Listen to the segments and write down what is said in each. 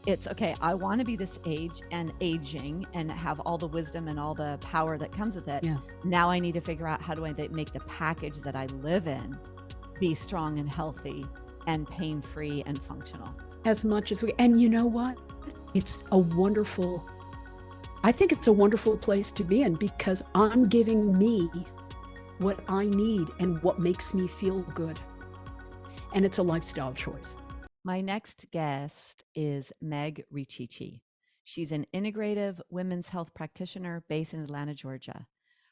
It's okay, I want to be this age and aging and have all the wisdom and all the power that comes with it. Yeah. Now I need to figure out how do I make the package that I live in be strong and healthy and pain-free and functional. As much as we, and you know what? I think it's a wonderful place to be in because I'm giving me what I need and what makes me feel good. And it's a lifestyle choice. My next guest is Meg Richichi. She's an integrative women's health practitioner based in Atlanta, Georgia.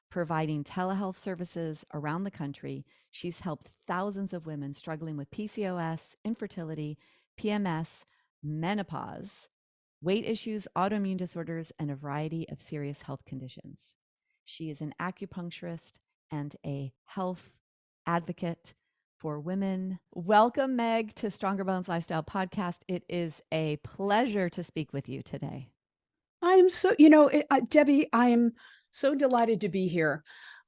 Providing telehealth services around the country, she's helped thousands of women struggling with PCOS, infertility, PMS, menopause, weight issues, autoimmune disorders, and a variety of serious health conditions. She is an acupuncturist and a health advocate for women. Welcome, Meg, to Stronger Bones Lifestyle Podcast. It is a pleasure to speak with you today. Debbie, I am so delighted to be here.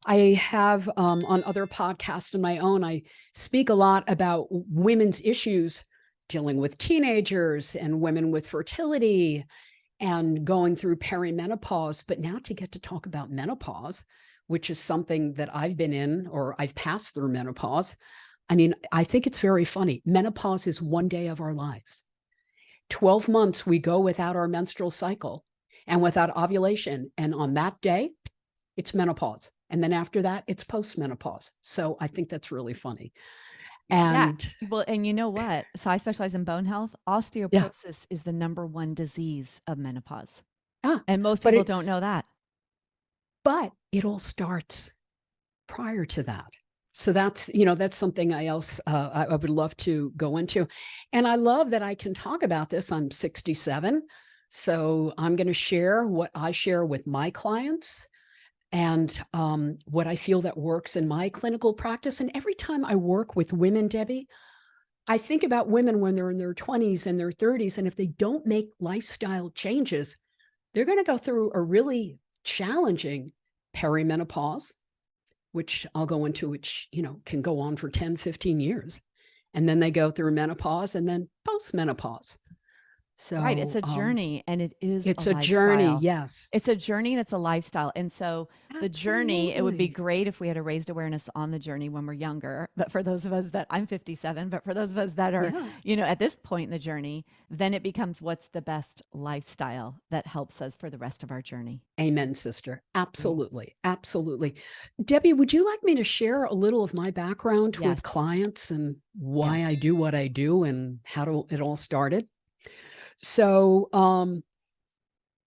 I have on other podcasts of my own, I speak a lot about women's issues dealing with teenagers and women with fertility and going through perimenopause. But now to get to talk about menopause, which is something that I've been in or I've passed through menopause. I mean, I think it's very funny. Menopause is one day of our lives. 12 months we go without our menstrual cycle and without ovulation. And on that day, it's menopause. And then after that, it's postmenopause. So I think that's really funny. And well, and you know what? So I specialize in bone health. Osteoporosis is the number 1 disease of menopause. And most people don't know that. But it all starts prior to that. So that's something I would love to go into. And I love that I can talk about this. I'm 67. So I'm going to share what I share with my clients and what I feel that works in my clinical practice. And every time I work with women, Debbie, I think about women when they're in their 20s and their 30s. And if they don't make lifestyle changes, they're going to go through a really challenging perimenopause, which I'll go into, which, can go on for 10, 15 years. And then they go through menopause and then postmenopause. So right. It's a journey and it's a journey. Yes. It's a journey and it's a lifestyle. And so the journey, it would be great if we had a raised awareness on the journey when we're younger. But for those of us that I'm 57, but for those of us that are, at this point in the journey, then it becomes what's the best lifestyle that helps us for the rest of our journey. Amen, sister. Absolutely. Absolutely. Debbie, would you like me to share a little of my background with clients and why I do what I do and how it all started? So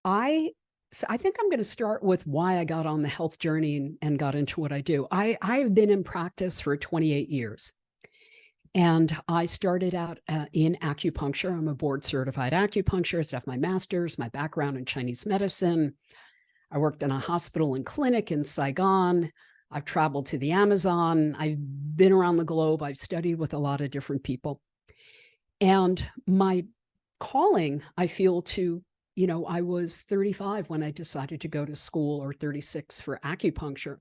I think I'm going to start with why I got on the health journey and got into what I do. I've been in practice for 28 years. And I started out in acupuncture. I'm a board certified acupuncturist. I have my master's, my background in Chinese medicine. I worked in a hospital and clinic in Saigon. I've traveled to the Amazon. I've been around the globe. I've studied with a lot of different people. And my calling, I feel, to, I was 35 when I decided to go to school, or 36 for acupuncture.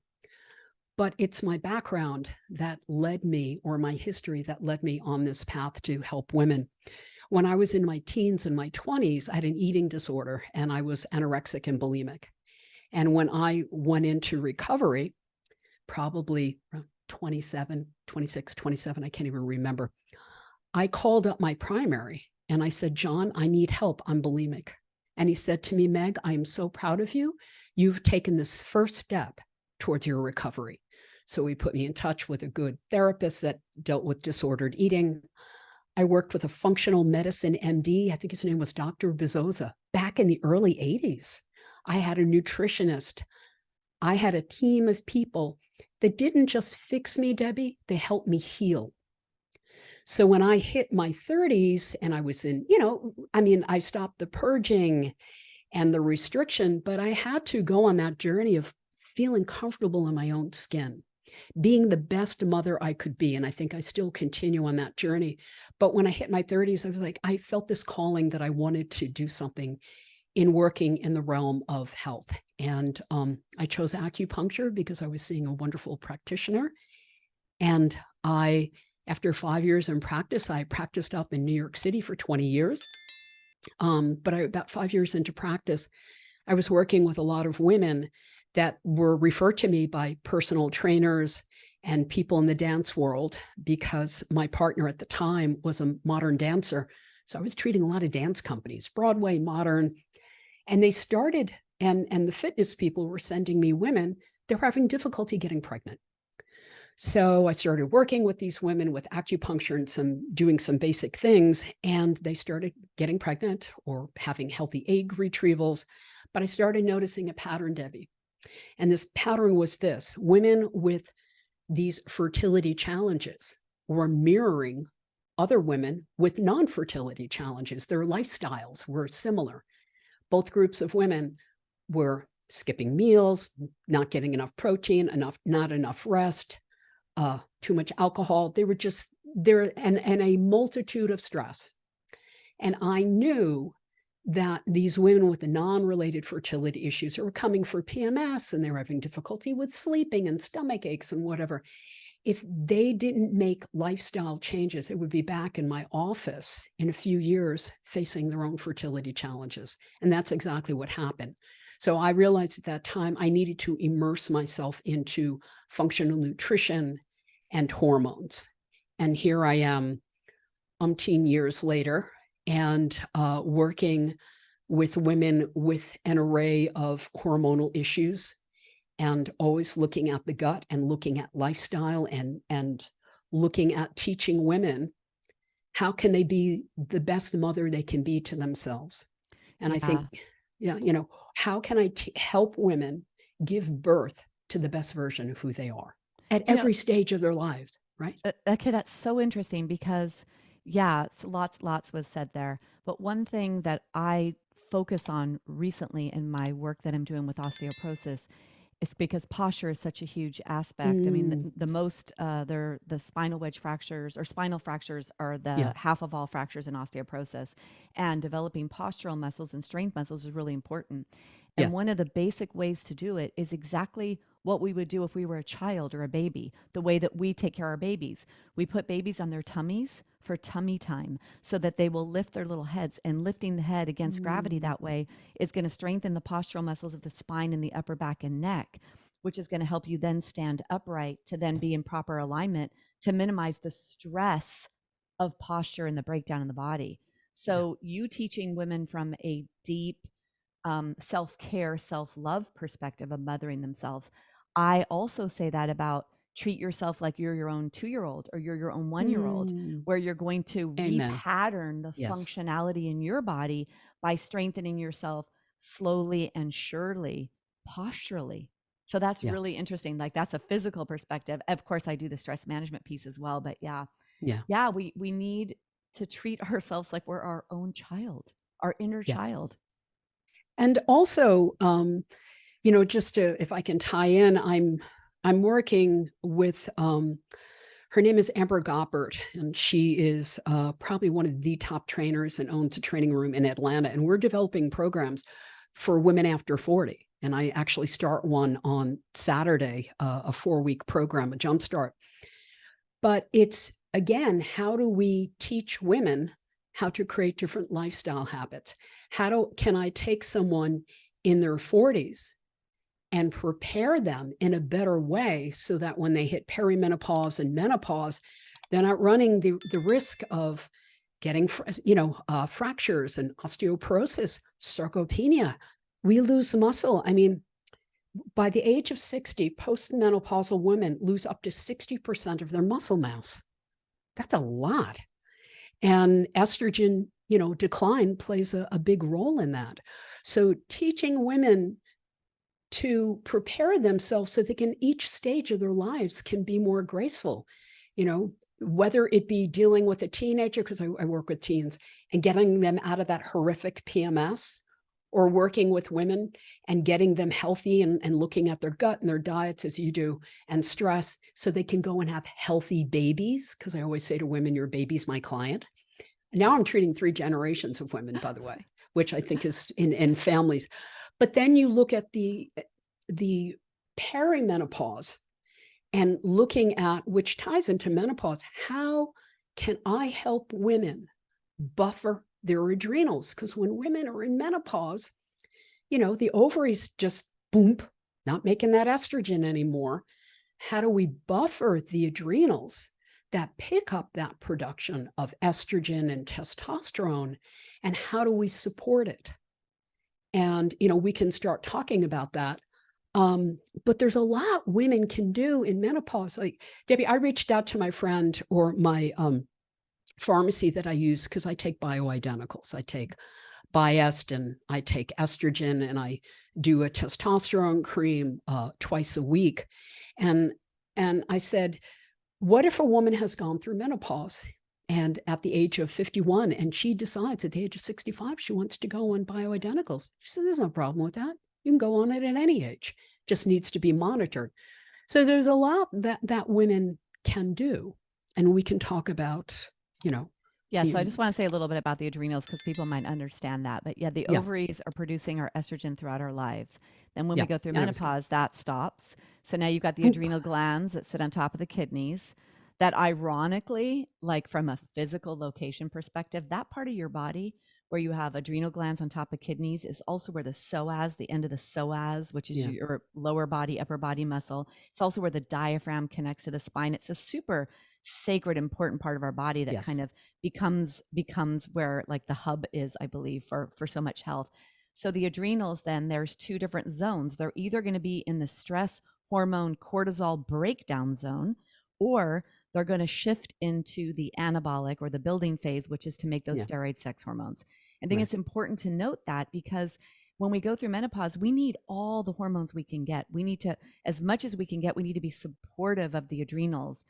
But it's my background that led me, or my history that led me on this path to help women. When I was in my teens and my 20s, I had an eating disorder and I was anorexic and bulimic. And when I went into recovery, probably 26, 27, I can't even remember, I called up my primary and I said, John, I need help. I'm bulimic. And he said to me, Meg, I am so proud of you. You've taken this first step towards your recovery. So he put me in touch with a good therapist that dealt with disordered eating. I worked with a functional medicine MD. I think his name was Dr. Bezosa back in the early 80s. I had a nutritionist. I had a team of people that didn't just fix me, Debbie, they helped me heal. So when I hit my 30s and I was in, I stopped the purging and the restriction, but I had to go on that journey of feeling comfortable in my own skin, being the best mother I could be. And I think I still continue on that journey. But when I hit my 30s, I was like, I felt this calling that I wanted to do something in working in the realm of health. And I chose acupuncture because I was seeing a wonderful practitioner. And after 5 years in practice, I practiced up in New York City for 20 years. But about 5 years into practice, I was working with a lot of women that were referred to me by personal trainers and people in the dance world, because my partner at the time was a modern dancer. So I was treating a lot of dance companies, Broadway, modern, and they started, and the fitness people were sending me women. They were having difficulty getting pregnant. So I started working with these women with acupuncture and doing some basic things, and they started getting pregnant or having healthy egg retrievals. But I started noticing a pattern, Debbie. And this pattern was this: women with these fertility challenges were mirroring other women with non-fertility challenges. Their lifestyles were similar. Both groups of women were skipping meals, not getting enough protein, not enough rest, too much alcohol. They were just there, and a multitude of stress. And I knew that these women with the non-related fertility issues were coming for PMS, and they were having difficulty with sleeping and stomach aches and whatever. If they didn't make lifestyle changes, it would be back in my office in a few years facing their own fertility challenges. And that's exactly what happened. So I realized at that time I needed to immerse myself into functional nutrition and hormones. And here I am umpteen years later, and working with women with an array of hormonal issues, and always looking at the gut and looking at lifestyle, and looking at teaching women how can they be the best mother they can be to themselves. And I think, how can I help women give birth to the best version of who they are at every stage of their lives, right? Okay, that's so interesting because, lots was said there. But one thing that I focus on recently in my work that I'm doing with osteoporosis, it's because posture is such a huge aspect. I mean, the most, the spinal wedge fractures or spinal fractures are the half of all fractures in osteoporosis. And developing postural muscles and strength muscles is really important. And one of the basic ways to do it is exactly what we would do if we were a child or a baby, the way that we take care of our babies. We put babies on their tummies for tummy time so that they will lift their little heads, and lifting the head against gravity that way is going to strengthen the postural muscles of the spine and the upper back and neck, which is going to help you then stand upright to then be in proper alignment to minimize the stress of posture and the breakdown in the body. So you teaching women from a deep self-care, self-love perspective of mothering themselves. I also say that about treat yourself like you're your own 2-year-old or you're your own 1-year-old, where you're going to repattern the functionality in your body by strengthening yourself slowly and surely, posturally. So that's really interesting. Like, that's a physical perspective. Of course, I do the stress management piece as well, but we need to treat ourselves like we're our own child, our inner child. And also, just to, if I can tie in, I'm working with, her name is Amber Goppert, and she is probably one of the top trainers and owns a training room in Atlanta. And we're developing programs for women after 40. And I actually start one on Saturday, a 4-week program, a jumpstart. But it's, again, how do we teach women how to create different lifestyle habits? Can I take someone in their 40s and prepare them in a better way so that when they hit perimenopause and menopause, they're not running the risk of getting, fractures and osteoporosis, sarcopenia. We lose muscle. I mean, by the age of 60, postmenopausal women lose up to 60% of their muscle mass. That's a lot. And estrogen, decline plays a big role in that. So teaching women to prepare themselves so they can, each stage of their lives can be more graceful, whether it be dealing with a teenager, because I work with teens, and getting them out of that horrific PMS, or working with women and getting them healthy and looking at their gut and their diets as you do, and stress, so they can go and have healthy babies. Because I always say to women, your baby's my client. And now I'm treating 3 generations of women, by the way, which I think is in families. But then you look at the perimenopause and looking at, which ties into menopause, how can I help women buffer their adrenals. Because when women are in menopause, the ovaries just boom, not making that estrogen anymore. How do we buffer the adrenals that pick up that production of estrogen and testosterone? And how do we support it? And, we can start talking about that. But there's a lot women can do in menopause. Like, Debbie, I reached out to my friend or my pharmacy that I use because I take bioidenticals. I take Biest and I take estrogen, and I do a testosterone cream twice a week. And I said, what if a woman has gone through menopause and at the age of 51 and she decides at the age of 65 she wants to go on bioidenticals? She said, there's no problem with that. You can go on it at any age, just needs to be monitored. So there's a lot that women can do, and we can talk about, Yeah, so I just want to say a little bit about the adrenals because people might understand that. But yeah, the ovaries are producing our estrogen throughout our lives. Then when we go through menopause, that stops. So now you've got the adrenal glands that sit on top of the kidneys that ironically, like from a physical location perspective, that part of your body where you have adrenal glands on top of kidneys is also where the psoas, the end of the psoas, which is your lower body, upper body muscle. It's also where the diaphragm connects to the spine. It's a super sacred, important part of our body that kind of becomes where like the hub is, I believe, for so much health. So the adrenals, then there's two different zones. They're either going to be in the stress hormone cortisol breakdown zone, or they're going to shift into the anabolic or the building phase, which is to make those steroid sex hormones. I think it's important to note that because when we go through menopause, we need all the hormones we can get. We need to, as much as we can get, we need to be supportive of the adrenals.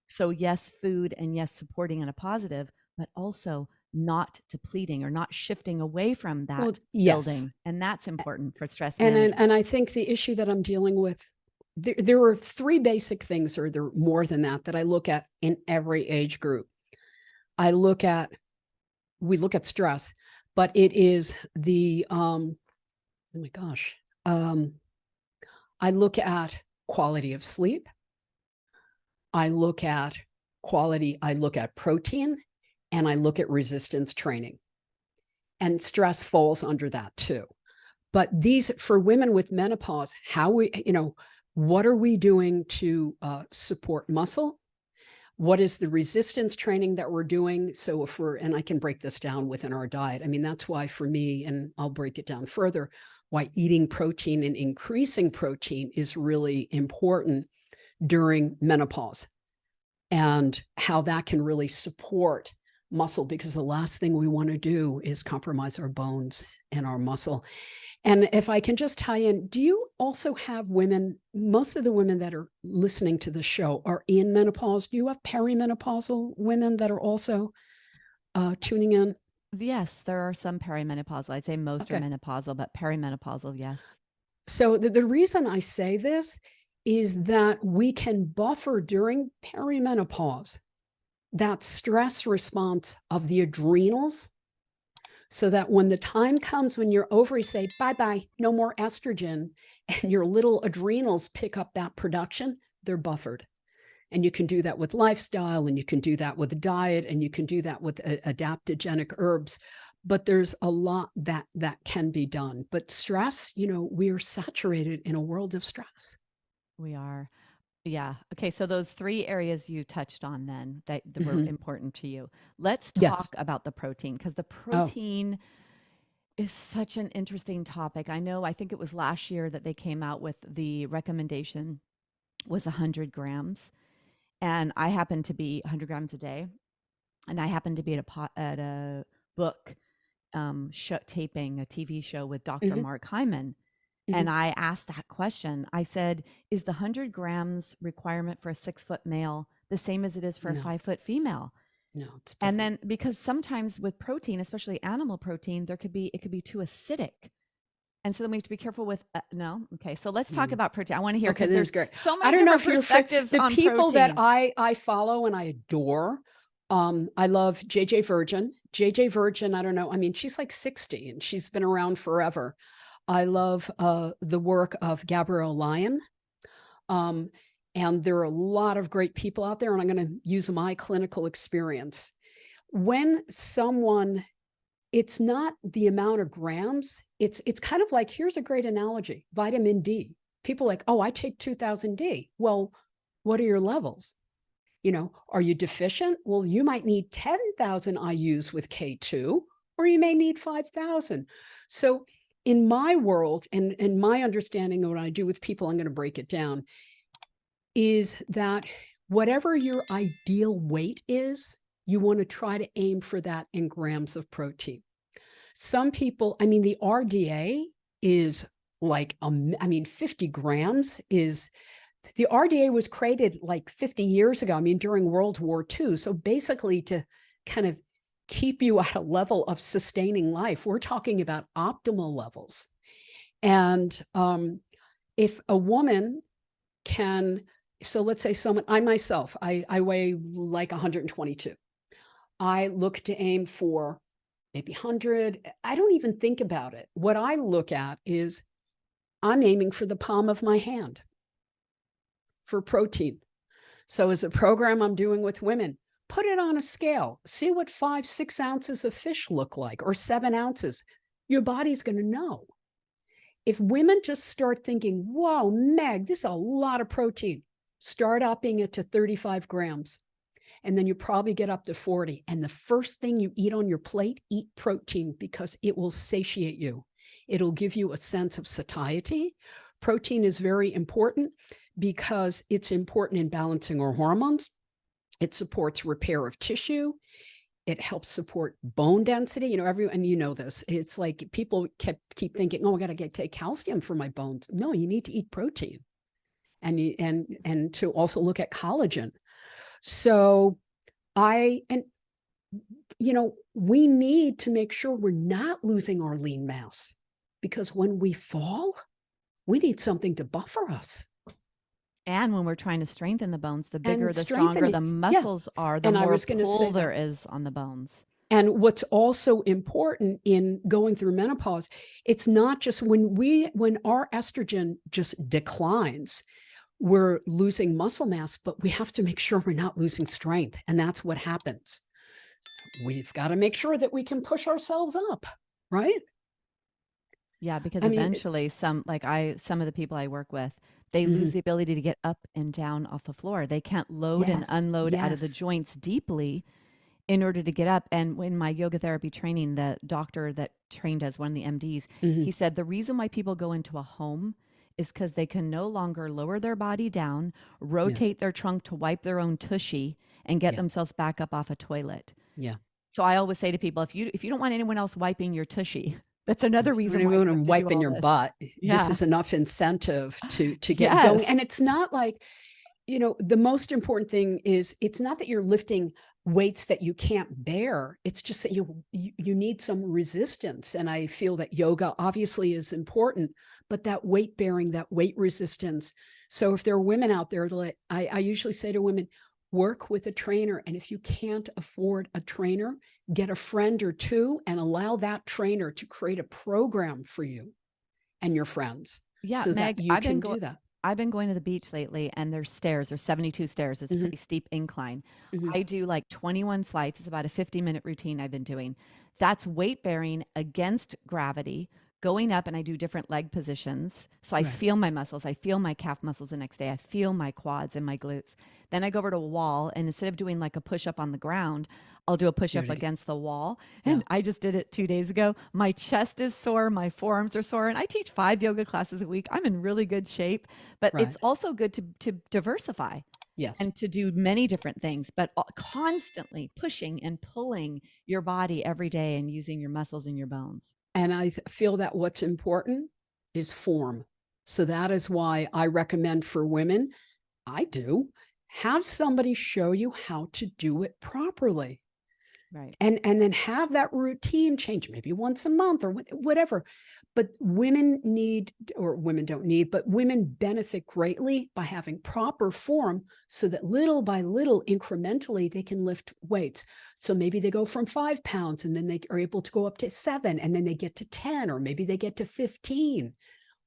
So yes, food, and yes, supporting in a positive, but also not depleting or not shifting away from that building. And that's important for stress management. And I think the issue that I'm dealing with, there are three basic things, or there are more than that I look at in every age group. We look at stress, but it is the, oh my gosh. I look at quality of sleep. I look at protein, and I look at resistance training. And stress falls under that too. But these, for women with menopause, what are we doing to support muscle? What is the resistance training that we're doing? So and I can break this down within our diet. I mean, that's why for me, and I'll break it down further, why eating protein and increasing protein is really important during menopause, and how that can really support muscle, because the last thing we want to do is compromise our bones and our muscle. And if I can just tie in, do you also have women, most of the women that are listening to the show are in menopause? Do you have perimenopausal women that are also tuning in? Yes, there are some perimenopausal. I'd say most are menopausal, but perimenopausal, yes. So the reason I say this is that we can buffer during perimenopause that stress response of the adrenals, so that when the time comes when your ovaries say, bye-bye, no more estrogen, and your little adrenals pick up that production, they're buffered. And you can do that with lifestyle, and you can do that with diet, and you can do that with adaptogenic herbs. But there's a lot that can be done. But stress, we are saturated in a world of stress. We are. Yeah. Okay. So those three areas you touched on then that were important to you. Let's talk about the protein, because the protein is such an interesting topic. I think it was last year that they came out with the recommendation was 100 grams. And I happen to be 100 grams a day. And I happen to be at a book taping a TV show with Dr. Mark Hyman. And I asked that question. I said, is the 100 grams requirement for a 6-foot male the same as it is for a 5-foot female? No, it's different. And then, because sometimes with protein, especially animal protein, it could be too acidic. And so then we have to be careful with, no? Okay, so let's talk about protein. I want to hear, because there's so many different perspectives on protein. The people that I follow and I adore, I love JJ Virgin. JJ Virgin, I don't know. I mean, she's like 60 and she's been around forever. I love the work of Gabrielle Lyon. And there are a lot of great people out there, and I'm going to use my clinical experience. When someone it's not the amount of grams. It's kind of like, here's a great analogy, vitamin D. People like, oh, I take 2000 D. Well, what are your levels? Are you deficient? Well, you might need 10,000 IUs with K2, or you may need 5,000. So in my world, and my understanding of what I do with people, I'm going to break it down, is that whatever your ideal weight is, you want to try to aim for that in grams of protein. Some people, the RDA is like, 50 grams is, the RDA was created like 50 years ago, during World War II. So basically to kind of keep you at a level of sustaining life, we're talking about optimal levels. And if a woman can, so let's say I myself, I weigh like 122. I look to aim for maybe 100. I don't even think about it. What I look at is I'm aiming for the palm of my hand for protein. So as a program I'm doing with women, put it on a scale, see what 5-6 ounces of fish look like, or 7 ounces. Your body's going to know. If women just start thinking, whoa, Meg, this is a lot of protein, start upping it to 35 grams. And then you probably get up to 40. And the first thing you eat on your plate, eat protein, because it will satiate you. It'll give you a sense of satiety. Protein is very important because it's important in balancing our hormones. It supports repair of tissue. It helps support bone density. Everyone, this. It's like people keep thinking, oh, I got to take calcium for my bones. No, you need to eat protein, and to also look at collagen. So we need to make sure we're not losing our lean mass, because when we fall, we need something to buffer us. And when we're trying to strengthen the bones, the bigger, the stronger strengthening. the muscles are, the And I more was gonna say pull there that. is on the bones. And what's also important in going through menopause, it's not just when our estrogen just declines, we're losing muscle mass, but we have to make sure we're not losing strength. And that's what happens. We've got to make sure that we can push ourselves up, right? Yeah, because eventually some of the people I work with, they lose the ability to get up and down off the floor. They can't load and unload out of the joints deeply in order to get up. And in my yoga therapy training, the doctor that trained us, one of the MDs, he said the reason why people go into a home is because they can no longer lower their body down, rotate their trunk to wipe their own tushy, and get themselves back up off a toilet. Yeah. So I always say to people, if you don't want anyone else wiping your tushy, that's another reason why you want to wipe in your butt. Yeah. This is enough incentive to get going. And it's not like, the most important thing is, it's not that you're lifting weights that you can't bear. It's just that you need some resistance. And I feel that yoga obviously is important, but that weight bearing, that weight resistance. So if there are women out there, I usually say to women, work with a trainer. And if you can't afford a trainer, get a friend or two and allow that trainer to create a program for you and your friends. Yeah, so Meg, that you can do that. I've been going to the beach lately, and there's stairs. There's 72 stairs. It's a pretty steep incline. I do like 21 flights. It's about a 50-minute routine I've been doing. That's weight bearing against gravity, going up, and I do different leg positions. So I feel my muscles. I feel my calf muscles the next day. I feel my quads and my glutes. Then I go over to a wall, and instead of doing like a push-up on the ground, I'll do a push-up against the wall. And I just did it 2 days ago. My chest is sore. My forearms are sore. And I teach 5 yoga classes a week. I'm in really good shape. But it's also good to diversify. Yes. And to do many different things, but constantly pushing and pulling your body every day and using your muscles and your bones. And I feel that what's important is form. So that is why I recommend for women, have somebody show you how to do it properly. Right. And then have that routine change, maybe once a month or whatever. But women don't need, but women benefit greatly by having proper form, so that little by little, incrementally, they can lift weights. So maybe they go from 5 pounds, and then they are able to go up to 7, and then they get to 10, or maybe they get to 15.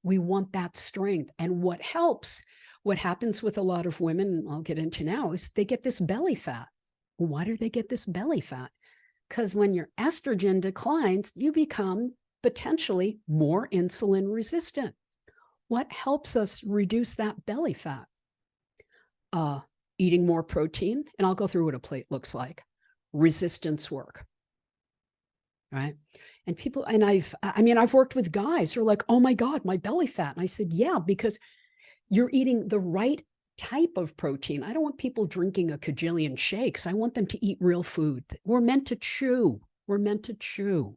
We want that strength. And what happens with a lot of women, I'll get into now, is they get this belly fat. Well, why do they get this belly fat? Because when your estrogen declines, you become potentially more insulin resistant. What helps us reduce that belly fat? Eating more protein, and I'll go through what a plate looks like. Resistance work, right? And people, and I've worked with guys who are like, oh my God, my belly fat. And I said, yeah, because you're eating the right type of protein. I don't want people drinking a cajillion shakes. I want them to eat real food. We're meant to chew. We're meant to chew.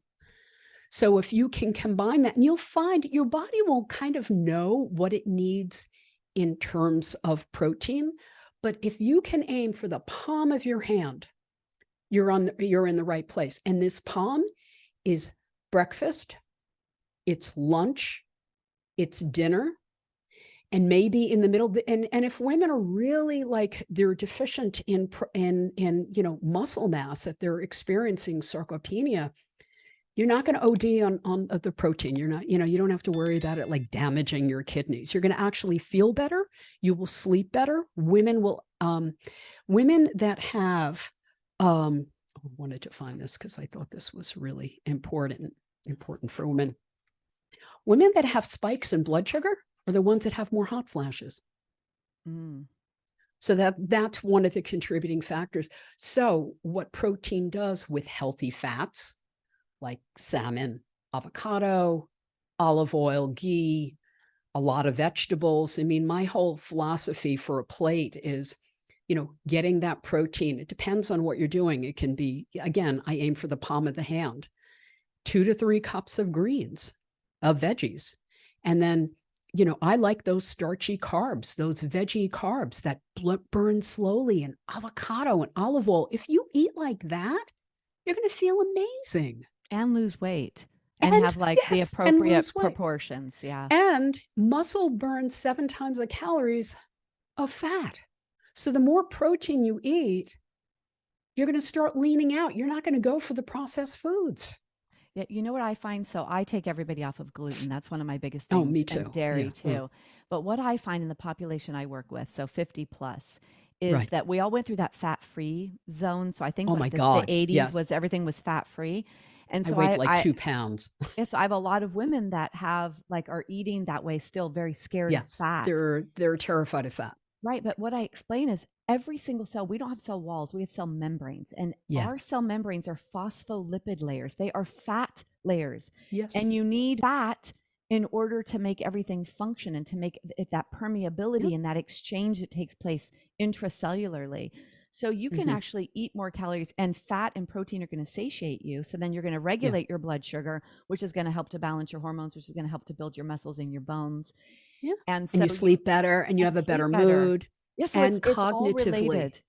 So if you can combine that, and you'll find your body will kind of know what it needs in terms of protein. But if you can aim for the palm of your hand, you're in the right place. And this palm is breakfast, it's lunch, it's dinner, and maybe in the middle. And if women are really like they're deficient in muscle mass, if they're experiencing sarcopenia, you're not going to OD on the protein. You're not, you don't have to worry about it like damaging your kidneys. You're going to actually feel better. You will sleep better. Women that have, I wanted to find this because I thought this was really important for women. Women that have spikes in blood sugar are the ones that have more hot flashes. Mm. So that's one of the contributing factors. So what protein does with healthy fats, like salmon, avocado, olive oil, ghee, a lot of vegetables. I mean, my whole philosophy for a plate is, getting that protein. It depends on what you're doing. It can be, again, I aim for the palm of the hand, 2 to 3 cups of greens, of veggies. And then, I like those starchy carbs, those veggie carbs that burn slowly, and avocado and olive oil. If you eat like that, you're going to feel amazing. And lose weight and have like the appropriate proportions. Yeah. And muscle burns 7 times the calories of fat. So the more protein you eat, you're going to start leaning out. You're not going to go for the processed foods. Yeah, you know what I find? So I take everybody off of gluten. That's one of my biggest things. Oh, me too. And dairy too. Yeah. But what I find in the population I work with, so 50 plus, is that we all went through that fat-free zone. So I think the 80s was everything was fat-free. And so I weighed like 2 pounds. Yes, I have a lot of women that are eating that way, still very scared of fat. They're terrified of fat. Right. But what I explain is every single cell, we don't have cell walls, we have cell membranes. And our cell membranes are phospholipid layers. They are fat layers. Yes. And you need fat in order to make everything function and to make it that permeability and that exchange that takes place intracellularly. So you can actually eat more calories, and fat and protein are going to satiate you. So then you're going to regulate your blood sugar, which is going to help to balance your hormones, which is going to help to build your muscles and your bones. Yeah. And so you sleep better, and you have a better mood. Yes, so and cognitively.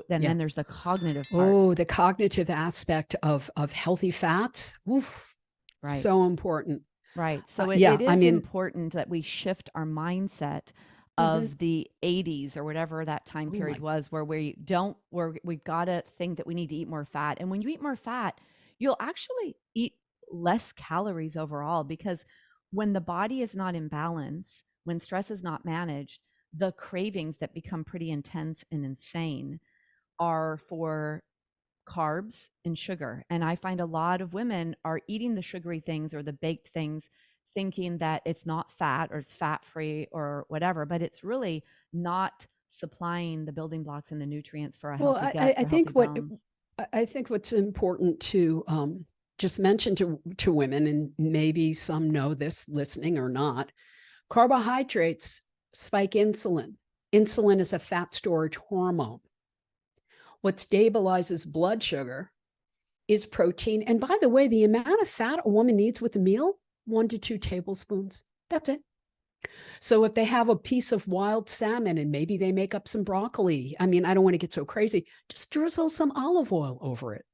Then there's the cognitive part. Oh, the cognitive aspect of healthy fats. Oof. Right. So important. Right. So it is important that we shift our mindset of the 80s or whatever that time period was, where we've got to think that we need to eat more fat. And when you eat more fat, you'll actually eat less calories overall, because when the body is not in balance, when stress is not managed, the cravings that become pretty intense and insane are for carbs and sugar. And I find a lot of women are eating the sugary things or the baked things thinking that it's not fat or it's fat free or whatever, but it's really not supplying the building blocks and the nutrients for a healthy gut. I think what's important to just mention to women, and maybe some know this listening or not, carbohydrates spike insulin. Insulin is a fat storage hormone. What stabilizes blood sugar is protein. And by the way, the amount of fat a woman needs with a meal, 1 to 2 tablespoons. That's it. So if they have a piece of wild salmon and maybe they make up some broccoli, I don't want to get so crazy, just drizzle some olive oil over it.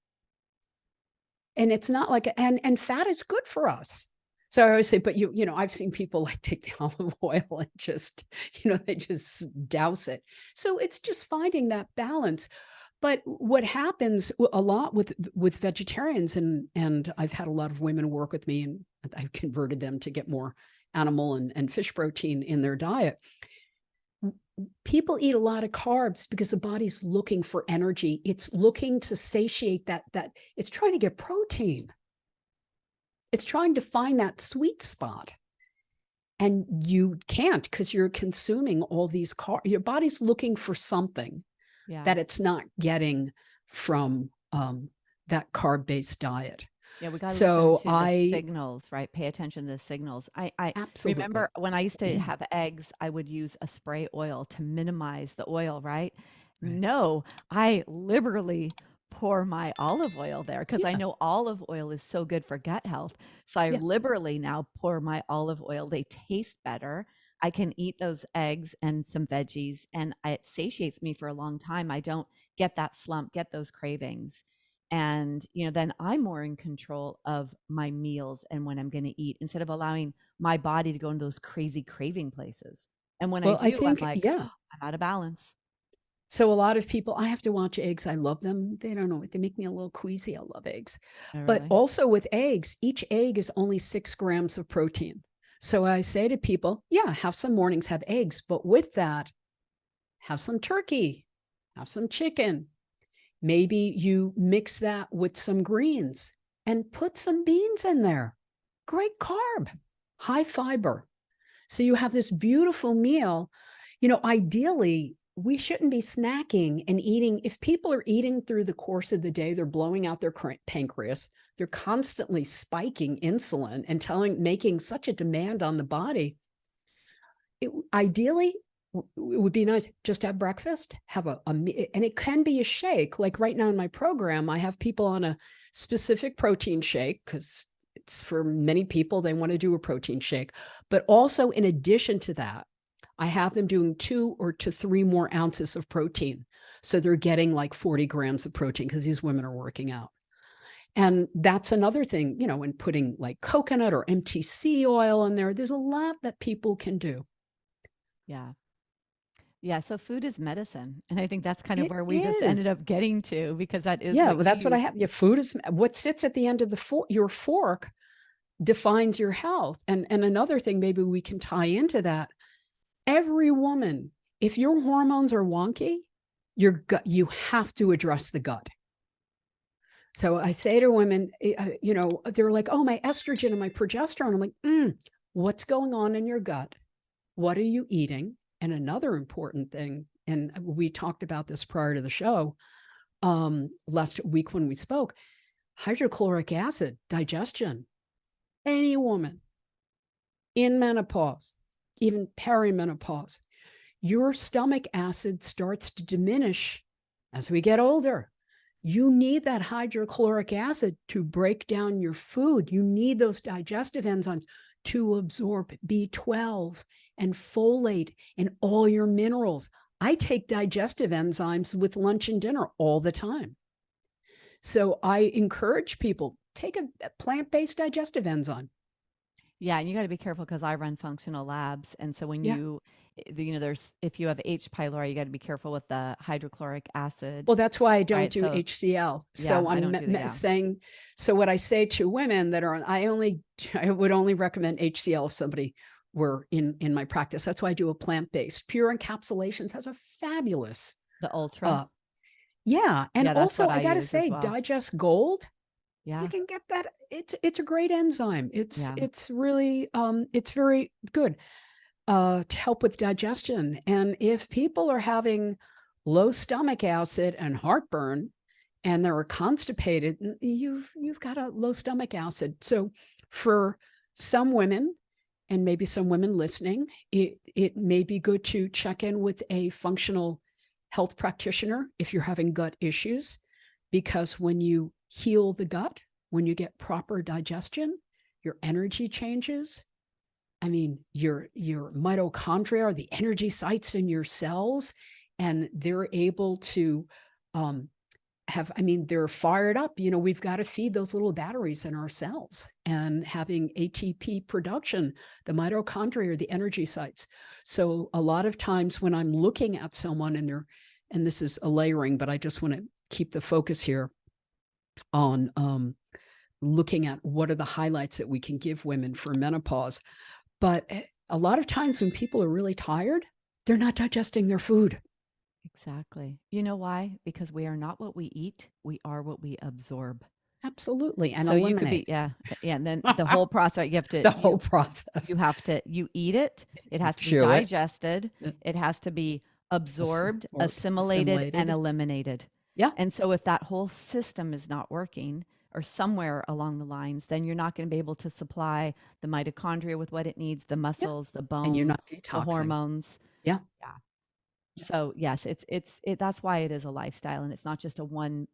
And it's not like, and fat is good for us. So I always say, but I've seen people like take the olive oil and just, they just douse it. So it's just finding that balance. But what happens a lot with vegetarians, and I've had a lot of women work with me, and I've converted them to get more animal and fish protein in their diet. people eat a lot of carbs because the body's looking for energy. It's looking to satiate that it's trying to get protein. It's trying to find that sweet spot. And you can't, because you're consuming all these carbs. Your body's looking for something Yeah. that it's not getting from that carb-based diet. Yeah, we got to listen So to the I signals, right? Pay attention to the signals. I remember absolutely. when I used to have eggs, I would use a spray oil to minimize the oil, right? Right. No, I liberally pour my olive oil there because I Yeah. know olive oil is so good for gut health. So I Yeah. liberally now pour my olive oil. They taste better. I can eat those eggs and some veggies, and it satiates me for a long time. I don't get that slump, get those cravings. And then I'm more in control of my meals and when I'm going to eat, instead of allowing my body to go into those crazy craving places. And when I Well, I do, I'm think, like, yeah. oh, I'm out of balance. So a lot of people, I have to watch eggs. I love them. They don't know what they make me a little queasy. I love eggs. Oh, But really? also with eggs, each egg is only 6 grams of protein. So I say to people, yeah, have some mornings, have eggs. But with that, have some turkey, have some chicken. Maybe you mix that with some greens and put some beans in there. Great carb, high fiber. So you have this beautiful meal. Ideally, we shouldn't be snacking and eating. If people are eating through the course of the day, they're blowing out their pancreas. They're constantly spiking insulin and making such a demand on the body. Ideally, it would be nice just to have breakfast, have and it can be a shake. Like right now in my program, I have people on a specific protein shake because it's for many people, they want to do a protein shake. But also, in addition to that, I have them doing 2 to 3 more ounces of protein. So they're getting like 40 grams of protein because these women are working out. And that's another thing, when putting like coconut or MTC oil in there, there's a lot that people can do. Yeah. Yeah. So food is medicine. And I think that's kind of It where we just ended is. up getting to, because that is Yeah, what well, you that's what I use. have. Your food is what sits at the end of your fork defines your health. And another thing, maybe we can tie into that. Every woman, if your hormones are wonky, your gut, you have to address the gut. So I say to women, they're like, oh, my estrogen and my progesterone. I'm like, what's going on in your gut? What are you eating? And another important thing, and we talked about this prior to the show, last week when we spoke, hydrochloric acid, digestion. Any woman in menopause, even perimenopause, your stomach acid starts to diminish as we get older. You need that hydrochloric acid to break down your food. You need those digestive enzymes to absorb B12 and folate and all your minerals. I take digestive enzymes with lunch and dinner all the time. So I encourage people, take a plant-based digestive enzyme. Yeah, and you got to be careful because I run functional labs, and so when Yeah. there's if you have H. pylori, you got to be careful with the hydrochloric acid, Well, that's why I don't right? do So HCl. yeah, So I I'm don't do that. Yeah, saying, so what I say to women that are, I would only recommend HCl if somebody were in my practice. That's why I do a plant-based. Pure Encapsulations has a fabulous, the ultra. uh, yeah. And Yeah, that's also what I I got to use as say, well. Digest Gold, you Yeah, can get that. It's a great enzyme. yeah, It's really, it's very good. To help with digestion. And if people are having low stomach acid and heartburn and they're constipated, you've got a low stomach acid. So for some women, and maybe some women listening, it may be good to check in with a functional health practitioner if you're having gut issues, because when you heal the gut, when you get proper digestion, your energy changes. I mean, your mitochondria are the energy sites in your cells, and they're able to they're fired up. We've got to feed those little batteries in our cells, and having ATP production, the mitochondria are the energy sites. So a lot of times when I'm looking at someone and this is a layering, but I just want to keep the focus here on looking at what are the highlights that we can give women for menopause. But a lot of times when people are really tired, they're not digesting their food. Exactly. You know why? Because we are not what we eat, we are what we absorb. Absolutely. And So you could be, eliminate yeah, yeah, and then the whole process, you have to the whole process. you eat it, it has to be Chew it, digested, it has to be absorbed, or assimilated, and assimilated. eliminated. Yeah. And so if that whole system is not working or somewhere along the lines, then you're not going to be able to supply the mitochondria with what it needs, the Yeah. muscles, the And you're bones, not the detoxing. hormones. Yeah. Yeah. Yeah. So yes, that's why it is a lifestyle, and it's not just a one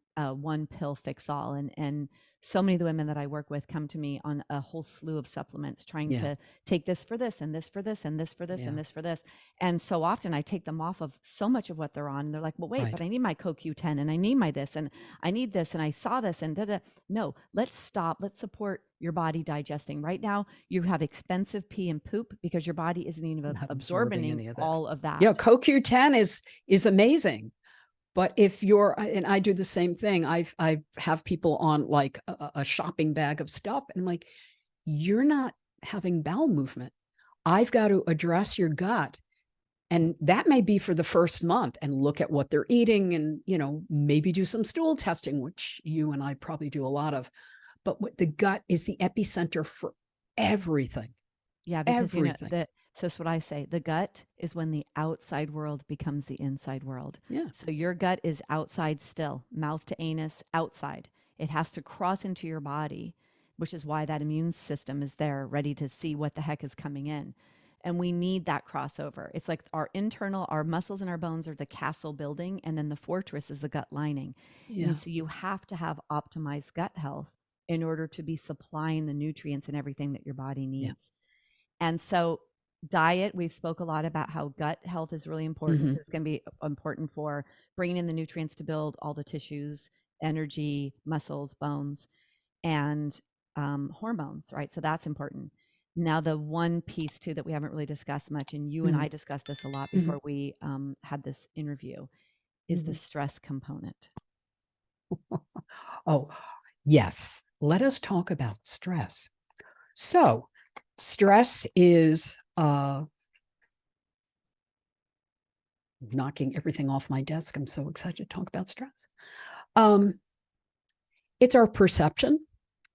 pill fix all. And so many of the women that I work with come to me on a whole slew of supplements, trying Yeah. to take this for this and this for this and this for this and Yeah. this for this. And so often I take them off of so much of what they're on. And they're like, well, wait, but Right. I need my CoQ10 and I need my this and I need this and I saw this and da da. No, let's stop. Let's support your body digesting. Right now, you have expensive pee and poop because your body isn't even Not absorbing absorbing any of this. all of Yeah. that. CoQ10 is amazing. But if you're, and I do the same thing, I have people on like a shopping bag of stuff, and I'm like, you're not having bowel movement. I've got to address your gut. And that may be for the first month, and look at what they're eating, and, maybe do some stool testing, which you and I probably do a lot of. But what the gut is the epicenter for everything, Yeah, because everything. that's what I say. The gut is when the outside world becomes the inside world. Yeah. So your gut is outside still, mouth to anus, outside. It has to cross into your body, which is why that immune system is there, ready to see what the heck is coming in. And we need that crossover. It's like our muscles and our bones are the castle building, and then the fortress is the gut lining. Yeah. And so you have to have optimized gut health in order to be supplying the nutrients and everything that your body Yeah. needs. And so diet, we've spoke a lot about how gut health is really important Mm-hmm. because it's going to be important for bringing in the nutrients to build all the tissues, energy, muscles, bones, and hormones, right? So that's important. Now, the one piece too that we haven't really discussed much, and you and Mm-hmm. I discussed this a lot Mm-hmm. before we had this interview, is the Mm-hmm. stress component. Oh, yes. Let us talk about stress. So, stress is knocking everything off my desk. I'm so excited to talk about stress. Um, it's our perception.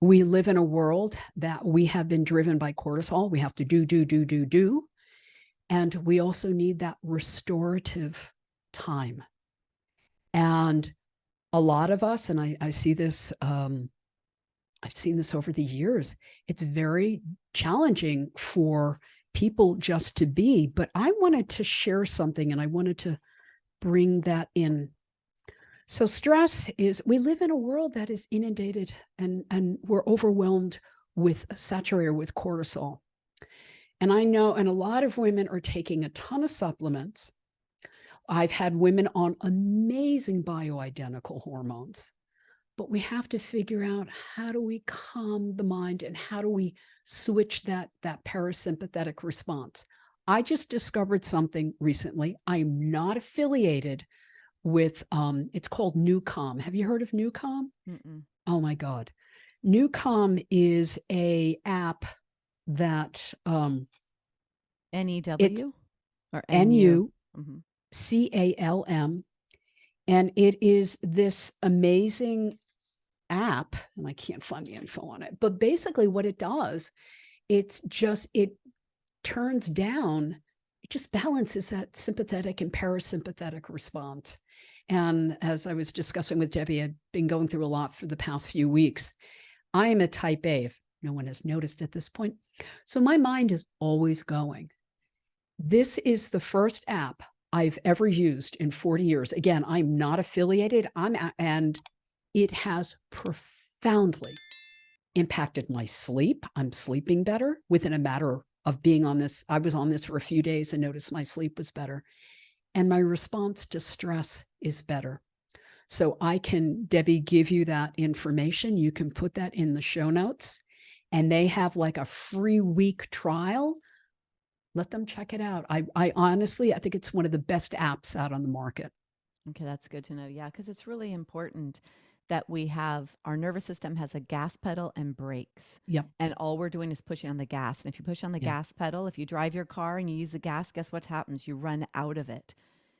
We live in a world that we have been driven by cortisol. We have to do, do, do, do, do. And we also need that restorative time. And a lot of us, and I see this, I've seen this over the years, it's very challenging for people just to be. But I wanted to share something, and I wanted to bring that in. So stress is, we live in a world that is inundated, and we're overwhelmed with, saturated with cortisol. And I know, and a lot of women are taking a ton of supplements. I've had women on amazing bioidentical hormones, but we have to figure out, how do we calm the mind, and how do we switch that parasympathetic response. I just discovered something recently. I'm not affiliated with, it's called Newcom. Have you heard of Newcom? Mm-mm. Oh my God. Newcom is a app that, it's NEW or NU? NUCALM, Mm-hmm. and it is this amazing app, and I can't find the info on it, but basically what it does, it turns down, it just balances that sympathetic and parasympathetic response. And as I was discussing with Debbie, I've been going through a lot for the past few weeks. I am a type A, if no one has noticed at this point. So my mind is always going. This is the first app I've ever used in 40 years. Again, I'm not affiliated. And it has profoundly impacted my sleep. I'm sleeping better within a matter of being on this. I was on this for a few days and noticed my sleep was better. And my response to stress is better. So I can, Debbie, give you that information. You can put that in the show notes. And they have like a free week trial. Let them check it out. I honestly, I think it's one of the best apps out on the market. Okay, that's good to know. Yeah, because it's really important that we have, our nervous system has a gas pedal and brakes. Yep. And all we're doing is pushing on the gas. And if you push on the Yeah. gas pedal, if you drive your car and you use the gas, guess what happens? You run out of it.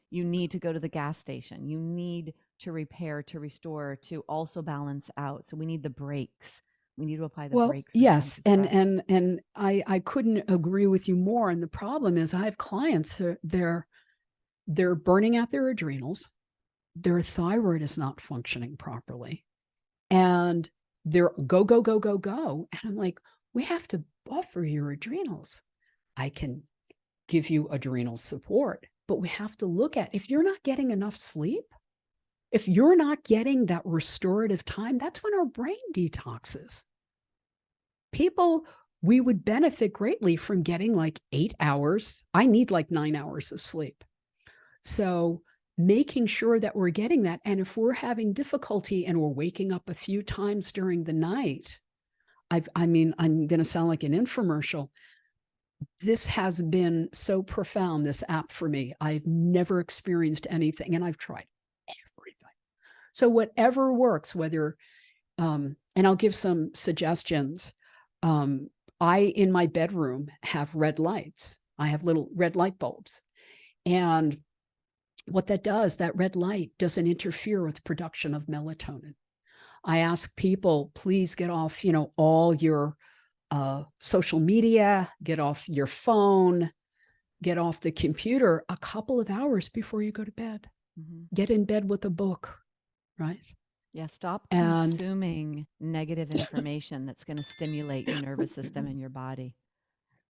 You need to go to the gas station. You need to repair, to restore, to also balance out. So we need the brakes. We need to apply the Well, brakes when it comes yes, to and stress. I couldn't agree with you more. And the problem is, I have clients, they're burning out their adrenals, their thyroid is not functioning properly, and they're go go go go go. And I'm like, we have to buffer your adrenals. I can give you adrenal support, but we have to look at, if you're not getting enough sleep, if you're not getting that restorative time, that's when our brain detoxes. People, we would benefit greatly from getting like 8 hours. I need like 9 hours of sleep. So making sure that we're getting that. And if we're having difficulty and we're waking up a few times during the night, I'm going to sound like an infomercial. This has been so profound, this app for me. I've never experienced anything, and I've tried everything. So whatever works, whether, and I'll give some suggestions. I, in my bedroom, have red lights. I have little red light bulbs. And what that does, that red light doesn't interfere with production of melatonin. I ask people, please get off, all your social media, get off your phone, get off the computer a couple of hours before you go to bed. Mm-hmm. Get in bed with a book, right? Yeah, stop consuming negative information that's going to stimulate your nervous system and your body.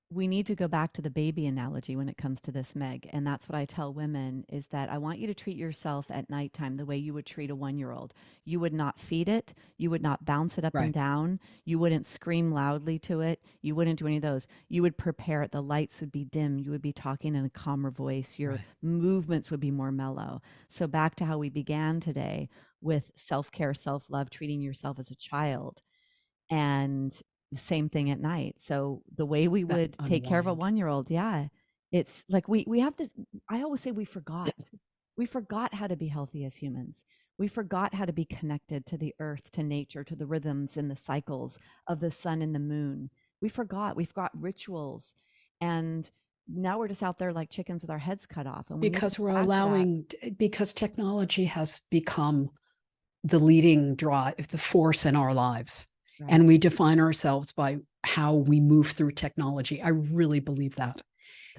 We need to go back to the baby analogy when it comes to this, Meg. And that's what I tell women is that I want you to treat yourself at nighttime the way you would treat a 1-year-old. You would not feed it. You would not bounce it up and down. You wouldn't scream loudly to it. You wouldn't do any of those. You would prepare it. The lights would be dim. You would be talking in a calmer voice. Your movements would be more mellow. So back to how we began today with self-care, self-love, treating yourself as a child. And the same thing at night. So the way we would take care of a 1-year-old, it's like we have this, I always say we forgot. We forgot how to be healthy as humans. We forgot how to be connected to the earth, to nature, to the rhythms and the cycles of the sun and the moon. We forgot. We forgot rituals. And now we're just out there like chickens with our heads cut off. And we because we're allowing, because technology has become the leading drive, the force in our lives. Right. And we define ourselves by how we move through technology. I really believe that.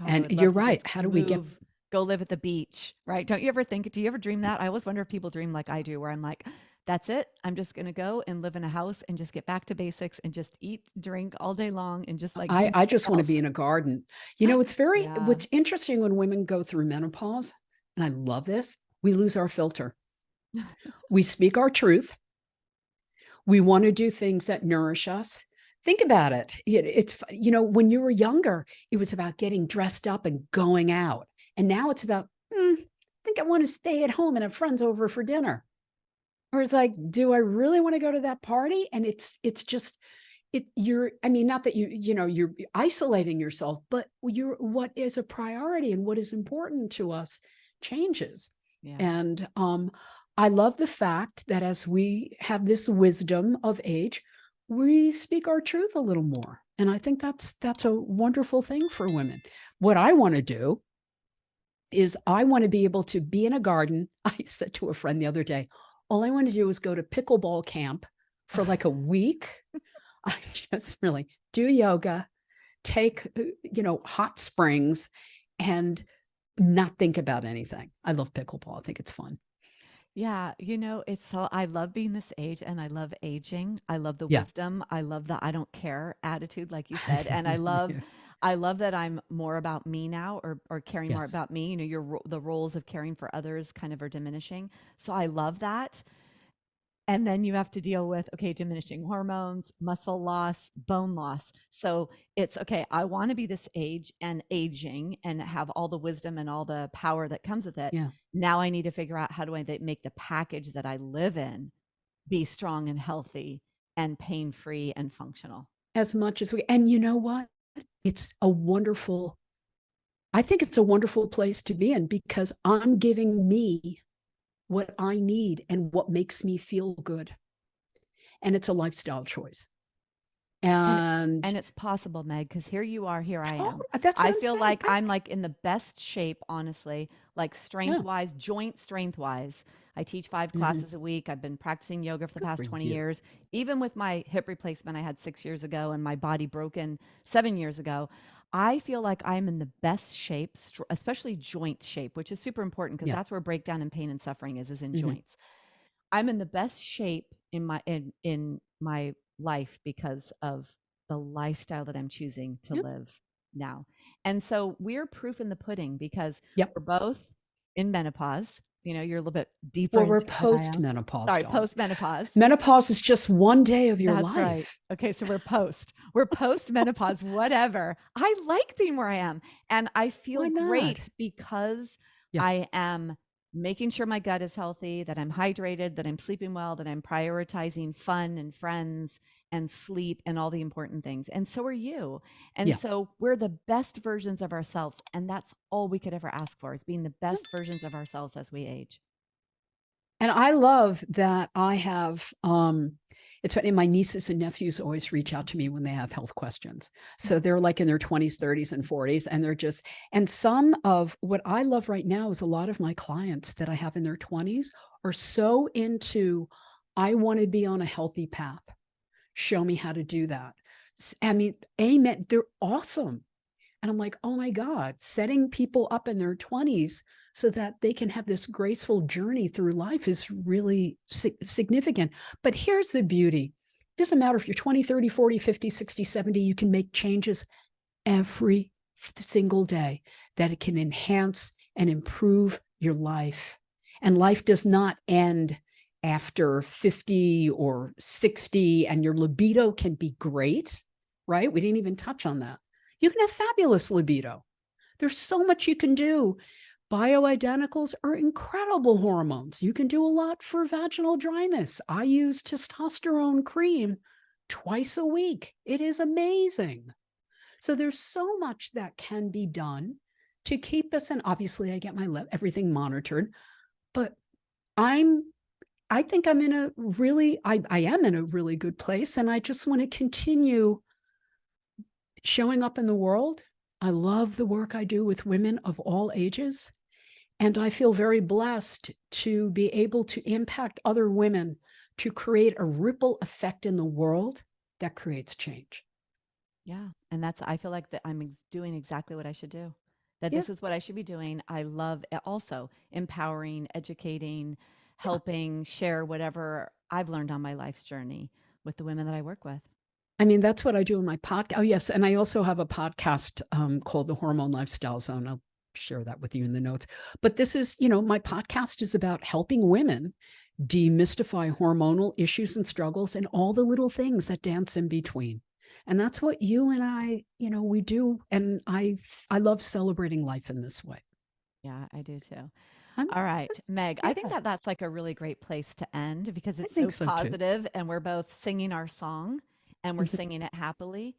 God, and you're right. How do we go live at the beach, right? Don't you ever think, do you ever dream that? I always wonder if people dream like I do, where I'm like, that's it. I'm just going to go and live in a house and just get back to basics and just eat, drink all day long. And just like, I just want to be in a garden. It's very, what's interesting when women go through menopause, and I love this, we lose our filter. We speak our truth. We want to do things that nourish us. Think about it. It's, when you were younger, it was about getting dressed up and going out. And now it's about, I think I want to stay at home and have friends over for dinner. Or it's like, do I really want to go to that party? And it's just, not that you're isolating yourself, but what is a priority and what is important to us changes. Yeah. And I love the fact that as we have this wisdom of age, we speak our truth a little more. And I think that's a wonderful thing for women. What I want to do is I want to be able to be in a garden. I said to a friend the other day, all I want to do is go to pickleball camp for like a week. I just really do yoga, take, hot springs, and not think about anything. I love pickleball. I think it's fun. Yeah, it's so, I love being this age and I love aging. I love the wisdom. I love the I don't care attitude, like you said. And I love I love that I'm more about me now, or caring more about me. The roles of caring for others kind of are diminishing. So I love that. And then you have to deal with, diminishing hormones, muscle loss, bone loss. So it's, I want to be this age and aging and have all the wisdom and all the power that comes with it. Yeah. Now I need to figure out, how do I make the package that I live in be strong and healthy and pain-free and functional? As much as and you know what? I think it's a wonderful place to be in, because I'm giving me what I need and what makes me feel good. And it's a lifestyle choice. And it's possible, Meg, because here you are, here I oh, am. that's what I I'm feel saying. like I'm like in the best shape, honestly, like strength Yeah. wise, joint strength wise. I teach 5 Mm-hmm. classes a week. I've been practicing yoga for the Good for past 20 you. years. Even with my hip replacement I had 6 years ago and my body broken 7 years ago, I feel like I'm in the best shape, especially joint shape, which is super important because Yeah. that's where breakdown and pain and suffering is in Mm-hmm. joints. I'm in the best shape in my life because of the lifestyle that I'm choosing to Yep. live now. And so we're proof in the pudding because Yep. we're both in menopause. You know, you're a little bit deeper Well, we're into it than I am. post-menopause, Sorry, darling. post-menopause. Menopause is just one day of your That's right. life. Okay, so we're post. We're post menopause, whatever. I like being where I am. And I feel Why not? great because Yeah. I am making sure my gut is healthy, that I'm hydrated, that I'm sleeping well, that I'm prioritizing fun and friends and sleep and all the important things. And so are you. And Yeah. so we're the best versions of ourselves. And that's all we could ever ask for is being the Yeah. best versions of ourselves as we age. And I love that I have it's funny, my nieces and nephews always reach out to me when they have health questions. So they're like in their 20s, 30s, and 40s. And they're just, and some of what I love right now is a lot of my clients that I have in their 20s are so into, I want to be on a healthy path. Show me how to do that. I mean, amen. They're awesome. And I'm like, oh my God, setting people up in their 20s so that they can have this graceful journey through life is really significant. But here's the beauty. It doesn't matter if you're 20, 30, 40, 50, 60, 70, you can make changes every single day that it can enhance and improve your life. And life does not end after 50 or 60, and your libido can be great, right? We didn't even touch on that. You can have fabulous libido. There's so much you can do. Bioidenticals are incredible hormones. You can do a lot for vaginal dryness. I use testosterone cream twice a week. It is amazing. So there's so much that can be done to keep us, and obviously I get my everything monitored, but I think I'm in a really, I am in a really good place. And I just want to continue showing up in the world. I love the work I do with women of all ages. And I feel very blessed to be able to impact other women to create a ripple effect in the world that creates change. Yeah. And that's, I feel like that I'm doing exactly what I should do, that Yeah. this is what I should be doing. I love also empowering, educating, Yeah. helping share whatever I've learned on my life's journey with the women that I work with. I mean, that's what I do in my podcast. Oh, yes. And I also have a podcast called The Hormone Lifestyle Zone. I'll share that with you in the notes. But this is, my podcast is about helping women demystify hormonal issues and struggles and all the little things that dance in between. And that's what you and I, we do. And I love celebrating life in this way. Yeah, I do too. I'm, All right, Meg, I think yeah, that that's like a really great place to end because I it's so think so too. positive and we're both singing our song and we're Mhm. singing it happily.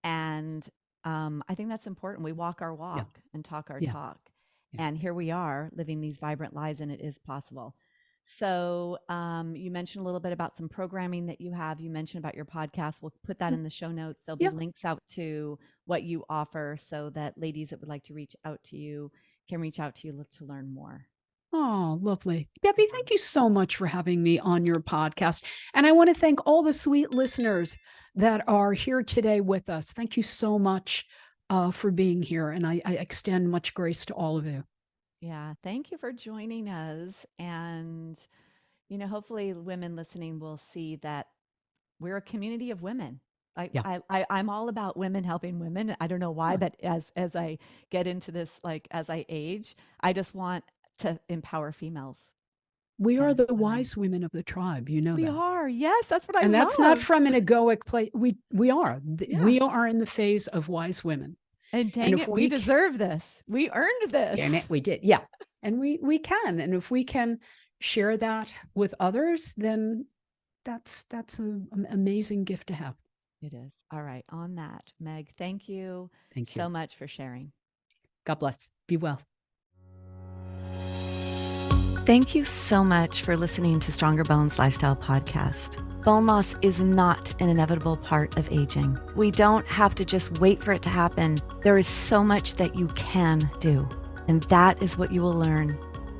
And I think that's important. We walk our Yeah, walk and talk our yeah, talk. yeah. And here we are living these vibrant lives, and it is possible. So, you mentioned a little bit about some programming that you have. You mentioned about your podcast. We'll put that in the show notes. There'll be Yeah. links out to what you offer so that ladies that would like to reach out to you can reach out to you to learn more. Oh, lovely. Debbie, thank you so much for having me on your podcast. And I want to thank all the sweet listeners that are here today with us. Thank you so much for being here. And I extend much grace to all of you. Yeah, thank you for joining us. And, hopefully women listening will see that we're a community of women. Yeah. I'm all about women helping women. I don't know why, Yeah. but as I get into this, like as I age, I just want to empower females We are and the women. wise women of the tribe. You know We that. are. Yes, that's what I And that's not love. from an egoic place. We are. Yeah. We are in the phase of wise women. And And dang if it, we we deserve this. We earned this. damn it, we did. Yeah. And we can. And if we can share that with others, then that's an amazing gift to have. It is. All right. On that, Meg, thank you Thank you. so much for sharing. God bless. Be well. Thank you so much for listening to Stronger Bones Lifestyle Podcast. Bone loss is not an inevitable part of aging. We don't have to just wait for it to happen. There is so much that you can do, and that is what you will learn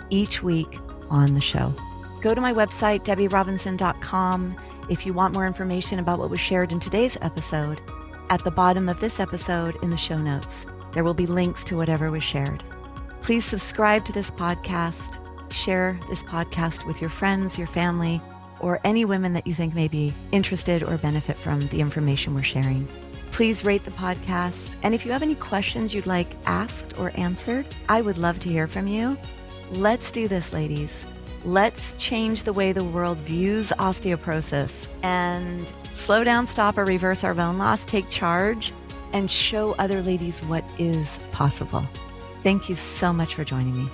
each week on the show. Go to my website, DebbieRobinson.com, if you want more information about what was shared in today's episode. At the bottom of this episode in the show notes, there will be links to whatever was shared. Please subscribe to this podcast. Share this podcast with your friends, your family, or any women that you think may be interested or benefit from the information we're sharing. Please rate the podcast. And if you have any questions you'd like asked or answered, I would love to hear from you. Let's do this, ladies. Let's change the way the world views osteoporosis and slow down, stop, or reverse our bone loss, take charge, and show other ladies what is possible. Thank you so much for joining me.